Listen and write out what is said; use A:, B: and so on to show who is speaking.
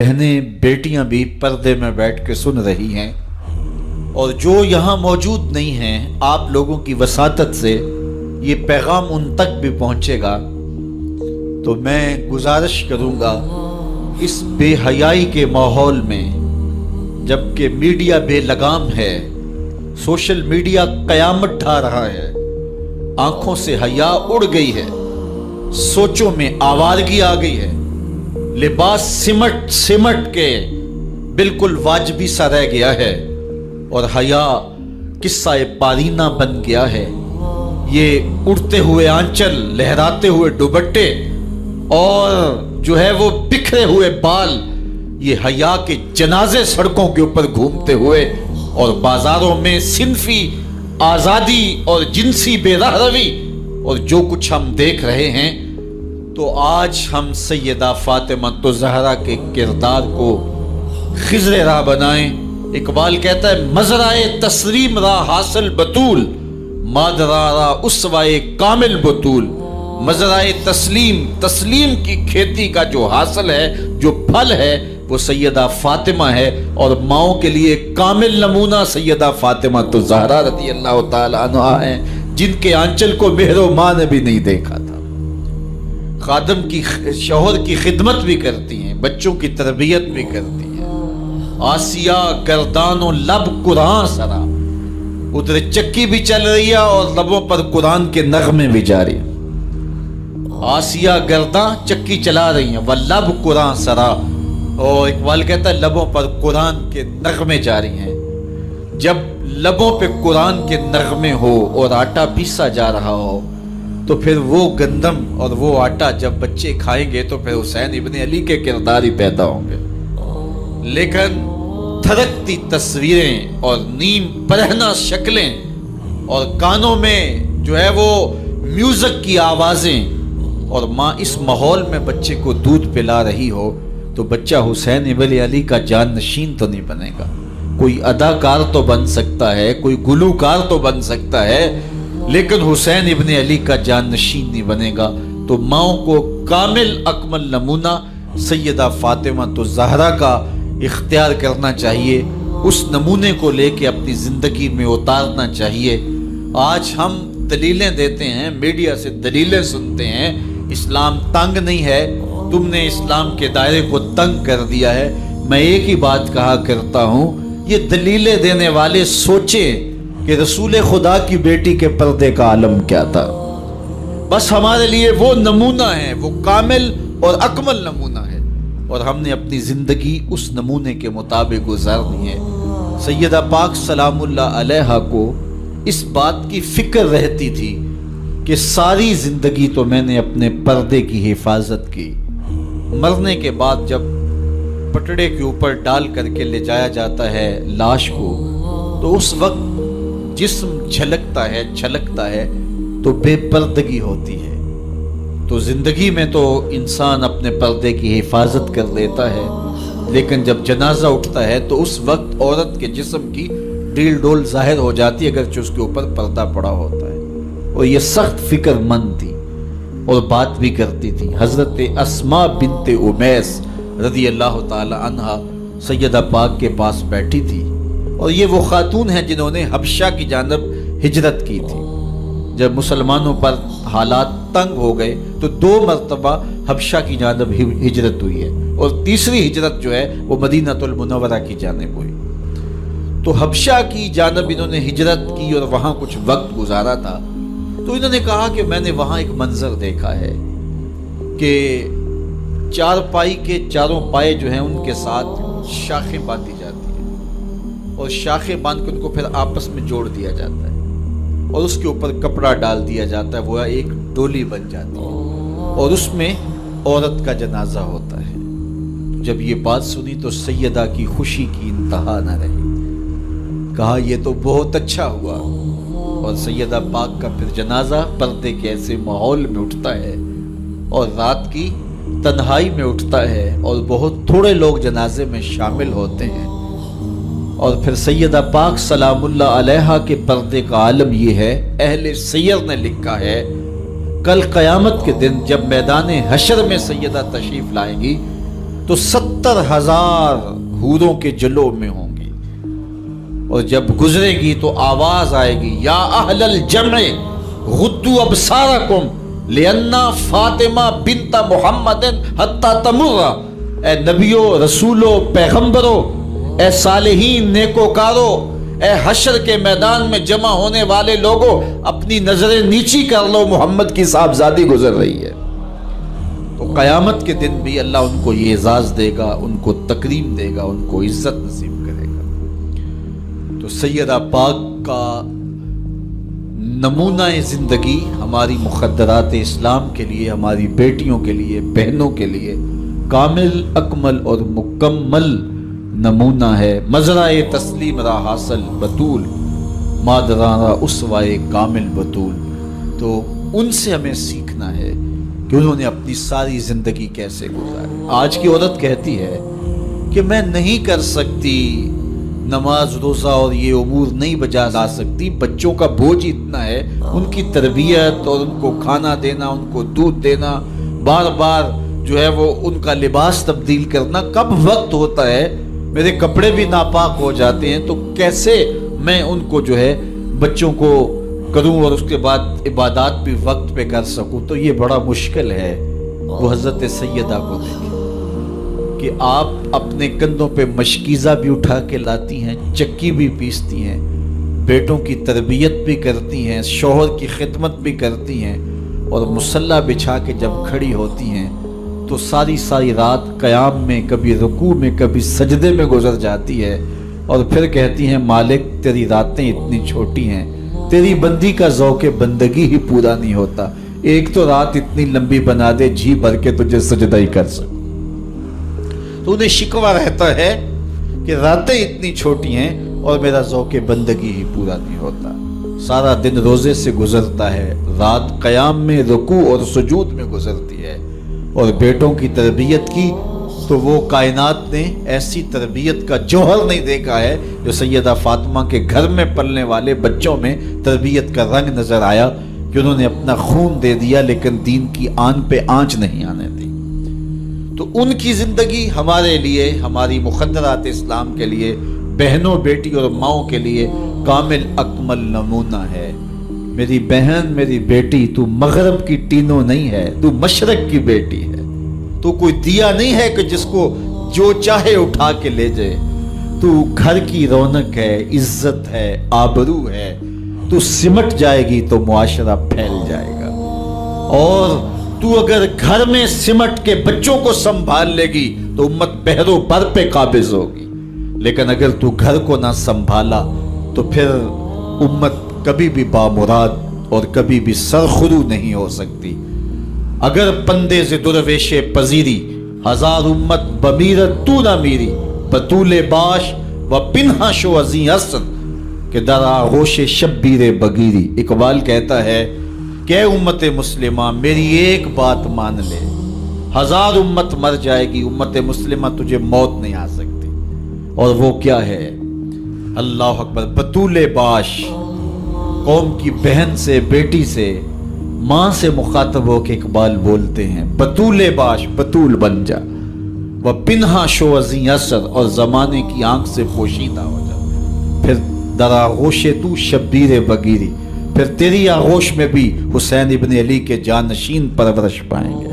A: बहनें बेटियां भी पर्दे में बैठ के सुन रही हैं और जो यहाँ मौजूद नहीं हैं, आप लोगों की वसातत से ये पैगाम उन तक भी पहुँचेगा। तो मैं गुजारिश करूँगा, इस बेहयाई के माहौल में जबकि मीडिया बेलगाम है, सोशल मीडिया कयामत ढा रहा है, आंखों से हया उड़ गई है, सोचों में आवारगी आ गई है, लिबास सिमट सिमट के बिल्कुल वाजबी सा रह गया है और हया किस्सा पारीना बन गया है। ये उड़ते हुए आंचल, लहराते हुए दुपट्टे और जो है वो बिखरे हुए बाल, ये हया के जनाजे सड़कों के ऊपर घूमते हुए और बाजारों में सिंफी आजादी और जिनसी बेरहरवी और जो कुछ हम देख रहे हैं, तो आज हम सैयदा फातिमा तो ज़हरा के किरदार को खिज़्र राह बनाएं। इकबाल कहता है, मज़राए तस्लीम रा हासिल बतूल, मादरारा उसवाए कामिल बतूल। मज़राए तस्लीम, तस्लीम की खेती का जो हासिल है, जो फल है, वो सैयदा फातिमा है और माओ के लिए कामिल नमूना सैयदा फातिमा तो ज़हरा रज़ी अल्लाह ताला अन्हा है, जिनके आंचल को मेहरो माँ ने भी नहीं देखा था। खादम की, शौहर की खिदमत भी करती हैं, बच्चों की तरबियत भी करती हैं। आसिया गर्दानो लब कुरान सरा, उधर चक्की भी चल रही है और लबों पर कुरान के नगमे भी जारी। आसिया गर्दा चक्की चला रही हैं, वह लब कुरान सरा, और इकबाल कहता है लबों पर कुरान के नगमे जारी हैं। जब लबों पे कुरान के नगमे हो और आटा पीसा जा रहा हो, तो फिर वो गंदम और वो आटा जब बच्चे खाएंगे तो फिर हुसैन इब्ने अली के किरदार ही पैदा होंगे। लेकिन थरकती तस्वीरें और नीम परहना शक्लें और कानों में जो है वो म्यूजिक की आवाजें और माँ इस माहौल में बच्चे को दूध पिला रही हो, तो बच्चा हुसैन इब्ने अली का जानशीन तो नहीं बनेगा। कोई अदाकार तो बन सकता है, कोई गुलूकार तो बन सकता है, लेकिन हुसैन इब्ने अली का जानशीन नहीं बनेगा। तो माओ को कामिल अकमल नमूना सैयदा फातिमा तो ज़हरा का इख्तियार करना चाहिए, उस नमूने को लेके अपनी ज़िंदगी में उतारना चाहिए। आज हम दलीलें देते हैं, मीडिया से दलीलें सुनते हैं, इस्लाम तंग नहीं है, तुमने इस्लाम के दायरे को तंग कर दिया है। मैं एक ही बात कहा करता हूँ, ये दलीलें देने वाले सोचें कि रसूल खुदा की बेटी के पर्दे का आलम क्या था। बस हमारे लिए वो नमूना है, वो कामिल और अकमल नमूना है, और हमने अपनी ज़िंदगी उस नमूने के मुताबिक गुजारनी है। सैयदा पाक सलामुल्लाह अलैहा को इस बात की फ़िक्र रहती थी कि सारी ज़िंदगी तो मैंने अपने पर्दे की हिफाजत की, मरने के बाद जब पटड़े के ऊपर डाल करके ले जाया जाता है लाश को, तो उस वक्त जिस्म झलकता है, छलकता है, तो बेपर्दगी होती है। तो जिंदगी में तो इंसान अपने पर्दे की हिफाजत कर लेता है, लेकिन जब जनाजा उठता है तो उस वक्त औरत के जिस्म की डील डोल जाहिर हो जाती है, अगरचे उसके ऊपर पर्दा पड़ा होता है। और ये सख्त फिक्रमंद थी और बात भी करती थी। हजरत अस्मा बिनते उमैस रज़ी अल्लाह ताला अन्हा सैयदा पाक के पास बैठी थी, और ये वो खातून हैं जिन्होंने हबशा की जानब हिजरत की थी। जब मुसलमानों पर हालात तंग हो गए तो 2 मरतबा हबशा की जानब हिजरत हुई है, और तीसरी हिजरत जो है वो मदीनतुल मुनव्वरा की जानब हुई। तो हबशा की जानब इन्होंने हिजरत की और वहाँ कुछ वक्त गुजारा था। तो इन्होंने कहा कि मैंने वहाँ एक मंजर देखा है कि चारपाई के चारों पाए जो हैं उनके साथ शाखें बांधी जाती हैं, और शाखें बांध के उनको फिर आपस में जोड़ दिया जाता है, और उसके ऊपर कपड़ा डाल दिया जाता है, वो एक डोली बन जाती है, और उसमें औरत का जनाजा होता है। जब ये बात सुनी तो सैयदा की खुशी की इंतहा न रही। कहा ये तो बहुत अच्छा हुआ। और सैयदा पाक का फिर जनाजा पर्दे के ऐसे माहौल में उठता है और रात की तन्हाई में उठता है, और बहुत थोड़े लोग जनाजे में शामिल होते हैं। और फिर सैयदा पाक सलामुल्लाह अलैहा के पर्दे का आलम ये है, अहले सैयर ने लिखा है, कल क़यामत के दिन जब मैदान हशर में सैयदा तशरीफ लाएंगी تو 70,000 حوروں کے جلو میں ہوں گی، اور جب گزرے گی تو آواز آئے گی یا اہل الجمع غضوا ابصارکم لأن فاطمہ بنت محمد حتی تمر، اے نبیوں، رسولوں، پیغمبروں، اے صالحین، نیکوکاروں، اے حشر کے میدان میں جمع ہونے والے لوگوں، اپنی نظریں نیچی کر لو، محمد کی صاحبزادی گزر رہی ہے۔ تو قیامت کے دن بھی اللہ ان کو یہ اعزاز دے گا، ان کو تکریم دے گا، ان کو عزت نصیب کرے گا۔ تو سیدہ پاک کا نمونہ زندگی ہماری مخدرات اسلام کے لیے، ہماری بیٹیوں کے لیے، بہنوں کے لیے کامل، اکمل اور مکمل نمونہ ہے۔ مزرعہ تسلیم را حاصل بطول، مادرانہ اسوائے کامل بطول۔ تو ان سے ہمیں سیکھنا ہے کہ انہوں نے اپنی ساری زندگی کیسے گزاری۔ آج کی عورت کہتی ہے کہ میں نہیں کر سکتی نماز، روزہ اور یہ امور نہیں بجا لا سکتی، بچوں کا بوجھ اتنا ہے، ان کی تربیت اور ان کو کھانا دینا، ان کو دودھ دینا، بار بار جو ہے وہ ان کا لباس تبدیل کرنا، کب وقت ہوتا ہے، میرے کپڑے بھی ناپاک ہو جاتے ہیں، تو کیسے میں ان کو جو ہے بچوں کو کروں اور اس کے بعد عبادات بھی وقت پہ کر سکوں؟ تو یہ بڑا مشکل ہے۔ وہ حضرت سیدہ کو دیکھیں کہ آپ اپنے کندھوں پہ مشکیزہ بھی اٹھا کے لاتی ہیں، چکی بھی پیستی ہیں، بیٹوں کی تربیت بھی کرتی ہیں، شوہر کی خدمت بھی کرتی ہیں، اور مصلی بچھا کے جب کھڑی ہوتی ہیں تو ساری رات قیام میں، کبھی رکوع میں، کبھی سجدے میں گزر جاتی ہے، اور پھر کہتی ہیں مالک تیری راتیں اتنی چھوٹی ہیں، تیری بندی کا ذوق بندگی ہی پورا نہیں ہوتا، ایک تو رات اتنی لمبی بنا دے جی بھر کے تجھے سجدہ ہی کر سکوں۔ تو انہیں شکوہ رہتا ہے کہ راتیں اتنی چھوٹی ہیں اور میرا ذوق بندگی ہی پورا نہیں ہوتا۔ سارا دن روزے سے گزرتا ہے، رات قیام میں، رکوع اور سجود میں گزرتی ہے، اور بیٹوں کی تربیت کی تو وہ کائنات نے ایسی تربیت کا جوہر نہیں دیکھا ہے جو سیدہ فاطمہ کے گھر میں پلنے والے بچوں میں تربیت کا رنگ نظر آیا، کہ انہوں نے اپنا خون دے دیا لیکن دین کی آن پہ آنچ نہیں آنے دی۔ تو ان کی زندگی ہمارے لیے، ہماری مخدرات اسلام کے لیے، بہنوں، بیٹی اور ماؤں کے لیے کامل اکمل نمونہ ہے۔ میری بہن، میری بیٹی، تو مغرب کی ٹینو نہیں ہے، تو مشرق کی بیٹی ہے، تو کوئی دیا نہیں ہے کہ جس کو جو چاہے اٹھا کے لے جائے، تو گھر کی رونق ہے، عزت ہے، آبرو ہے، تو سمٹ جائے گی تو معاشرہ پھیل جائے گا، اور تو اگر گھر میں سمٹ کے بچوں کو سنبھال لے گی تو امت بحر و بر پہ قابض ہوگی، لیکن اگر تو گھر کو نہ سنبھالا تو پھر امت کبھی بھی بامراد اور کبھی بھی سرخرو نہیں ہو سکتی۔ اگر پندے سے درویش پذیری، ہزار امت بمیرت تو نہ میری، بطول باش و پنہا شو ازیں اصل کہ در آغوش شبیر بگیری۔ اقبال کہتا ہے کہ اے امت مسلمہ میری ایک بات مان لے، ہزار امت مر جائے گی، امت مسلمہ تجھے موت نہیں آ سکتی، اور وہ کیا ہے؟ اللہ اکبر، بطول باش، قوم کی بہن سے، بیٹی سے، ماں سے مخاطب ہو کے اقبال بولتے ہیں بطول باش، بطول بن جا، وہ پنہا شو ازیں اثر، اور زمانے کی آنکھ سے پوشیدہ ہو جا، پھر در آغوش تو شبیر بگیری، پھر تیری آغوش میں بھی حسین ابن علی کے جانشین پرورش پائیں گے۔